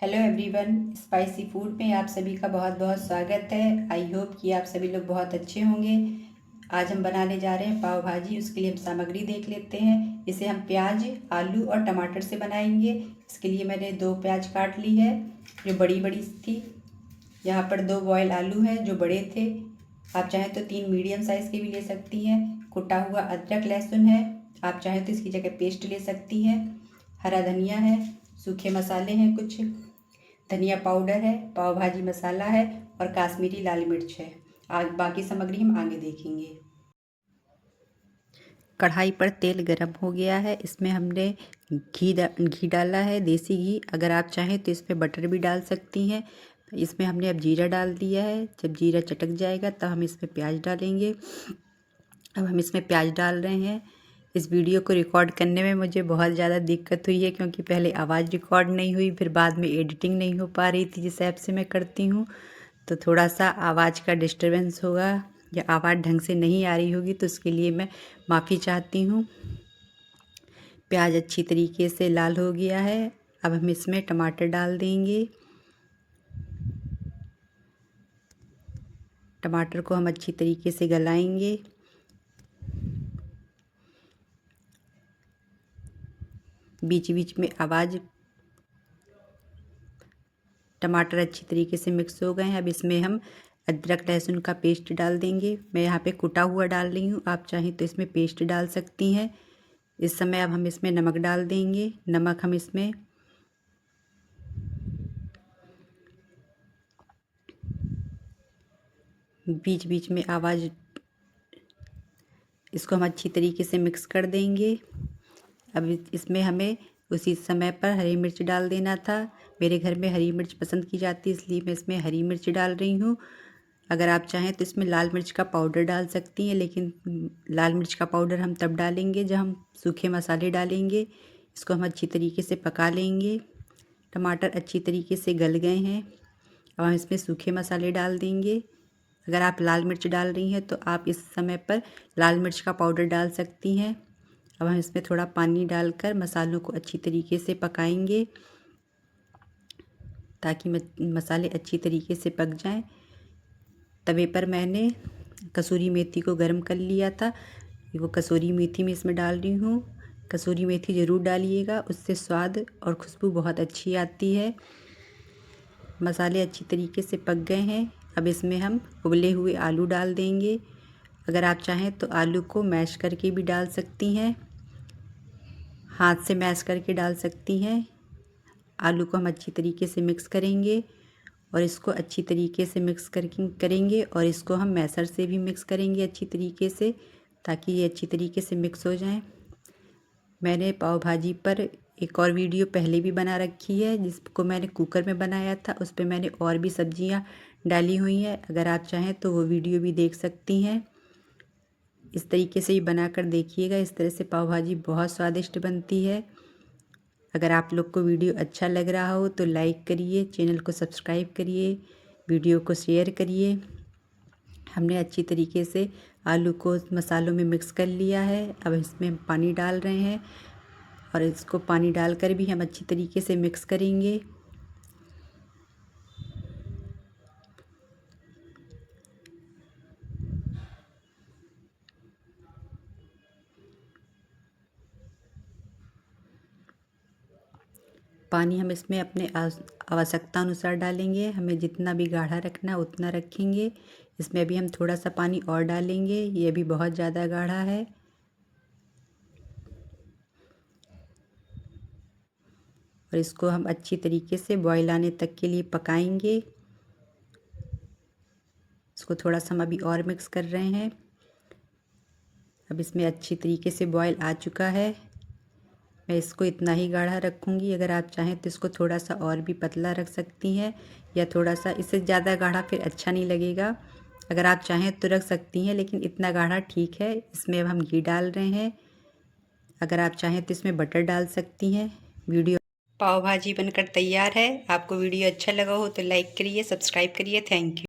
Hello everyone, spicy food में आप सभी का बहुत बहुत स्वागत है। आई होप कि आप सभी लोग बहुत अच्छे होंगे। आज हम बनाने जा रहे हैं पाव भाजी। उसके लिए हम सामग्री देख लेते हैं। इसे हम प्याज, आलू और टमाटर से बनाएंगे। इसके लिए मैंने 2 प्याज काट ली है जो बड़ी बड़ी थी। यहाँ पर 2 बॉयल आलू हैं जो बड़े थे। आप चाहें तो 3 मीडियम साइज़ के भी ले सकती हैं। कुटा हुआ अदरक लहसुन है, आप चाहें तो इसकी जगह पेस्ट ले सकती हैं। हरा धनिया है, सूखे मसाले हैं, कुछ धनिया पाउडर है, पाव भाजी मसाला है और काश्मीरी लाल मिर्च है। बाकी सामग्री हम आगे देखेंगे। कढ़ाई पर तेल गरम हो गया है। इसमें हमने घी डाला है, देसी घी। अगर आप चाहें तो इसमें बटर भी डाल सकती हैं। इसमें हमने अब जीरा डाल दिया है। जब जीरा चटक जाएगा तब हम इसमें प्याज डालेंगे। अब हम इसमें प्याज डाल रहे हैं। इस वीडियो को रिकॉर्ड करने में मुझे बहुत ज़्यादा दिक्कत हुई है, क्योंकि पहले आवाज़ रिकॉर्ड नहीं हुई, फिर बाद में एडिटिंग नहीं हो पा रही थी जिस ऐप से मैं करती हूँ। तो थोड़ा सा आवाज़ का डिस्टरबेंस होगा या आवाज़ ढंग से नहीं आ रही होगी, तो उसके लिए मैं माफ़ी चाहती हूँ। प्याज अच्छी तरीके से लाल हो गया है। अब हम इसमें टमाटर डाल देंगे। टमाटर को हम अच्छी तरीके से गलाएंगे। बीच बीच में आवाज़। टमाटर अच्छी तरीके से मिक्स हो गए हैं। अब इसमें हम अदरक लहसुन का पेस्ट डाल देंगे। मैं यहाँ पे कुटा हुआ डाल रही हूँ, आप चाहें तो इसमें पेस्ट डाल सकती हैं। इस समय अब हम इसमें नमक डाल देंगे। नमक हम इसमें बीच बीच में आवाज़, इसको हम अच्छी तरीके से मिक्स कर देंगे। अब इसमें हमें उसी समय पर हरी मिर्च डाल देना था। मेरे घर में हरी मिर्च पसंद की जाती है, इसलिए मैं इसमें हरी मिर्च डाल रही हूँ। अगर आप चाहें तो इसमें लाल मिर्च का पाउडर डाल सकती हैं, लेकिन लाल मिर्च का पाउडर हम तब डालेंगे जब हम सूखे मसाले डालेंगे। इसको हम अच्छी तरीके से पका लेंगे। टमाटर अच्छी तरीके से गल गए हैं। अब हम इसमें सूखे मसाले डाल देंगे। अगर आप लाल मिर्च डाल रही हैं तो आप इस समय पर लाल मिर्च का पाउडर डाल सकती हैं। अब हम इसमें थोड़ा पानी डालकर मसालों को अच्छी तरीके से पकाएंगे, ताकि मसाले अच्छी तरीके से पक जाएं। तवे पर मैंने कसूरी मेथी को गर्म कर लिया था। वो कसूरी मेथी मैं इसमें डाल रही हूँ। कसूरी मेथी ज़रूर डालिएगा, उससे स्वाद और खुशबू बहुत अच्छी आती है। मसाले अच्छी तरीके से पक गए हैं। अब इसमें हम उबले हुए आलू डाल देंगे। अगर आप चाहें तो आलू को मैश करके भी डाल सकती हैं, हाथ से मैश करके डाल सकती हैं। आलू को हम अच्छी तरीके से मिक्स करेंगे और इसको अच्छी तरीके से मिक्स करेंगे और इसको हम मैशर से भी मिक्स करेंगे अच्छी तरीके से, ताकि ये अच्छी तरीके से मिक्स हो जाएं। मैंने पाव भाजी पर एक और वीडियो पहले भी बना रखी है, जिसको मैंने कुकर में बनाया था। उस पर मैंने और भी सब्जियां डाली हुई हैं। अगर आप चाहें तो वो वीडियो भी देख सकती हैं। इस तरीके से ही बनाकर देखिएगा। इस तरह से पाव भाजी बहुत स्वादिष्ट बनती है। अगर आप लोग को वीडियो अच्छा लग रहा हो तो लाइक करिए, चैनल को सब्सक्राइब करिए, वीडियो को शेयर करिए। हमने अच्छी तरीके से आलू को मसालों में मिक्स कर लिया है। अब इसमें हम पानी डाल रहे हैं और इसको पानी डालकर भी हम अच्छी तरीके से मिक्स करेंगे। पानी हम इसमें अपने आवश्यकता अनुसार डालेंगे। हमें जितना भी गाढ़ा रखना है उतना रखेंगे। इसमें अभी हम थोड़ा सा पानी और डालेंगे, ये भी बहुत ज़्यादा गाढ़ा है। और इसको हम अच्छी तरीके से बॉयल आने तक के लिए पकाएंगे। इसको थोड़ा सा हम अभी और मिक्स कर रहे हैं। अब इसमें अच्छी तरीके से बॉयल आ चुका है। मैं इसको इतना ही गाढ़ा रखूँगी। अगर आप चाहें तो इसको थोड़ा सा और भी पतला रख सकती हैं, या थोड़ा सा, इससे ज़्यादा गाढ़ा फिर अच्छा नहीं लगेगा। अगर आप चाहें तो रख सकती हैं, लेकिन इतना गाढ़ा ठीक है। इसमें अब हम घी डाल रहे हैं। अगर आप चाहें तो इसमें बटर डाल सकती हैं। वीडियो पाव भाजी बनकर तैयार है। आपको वीडियो अच्छा लगा हो तो लाइक करिए, सब्सक्राइब करिए। Thank you.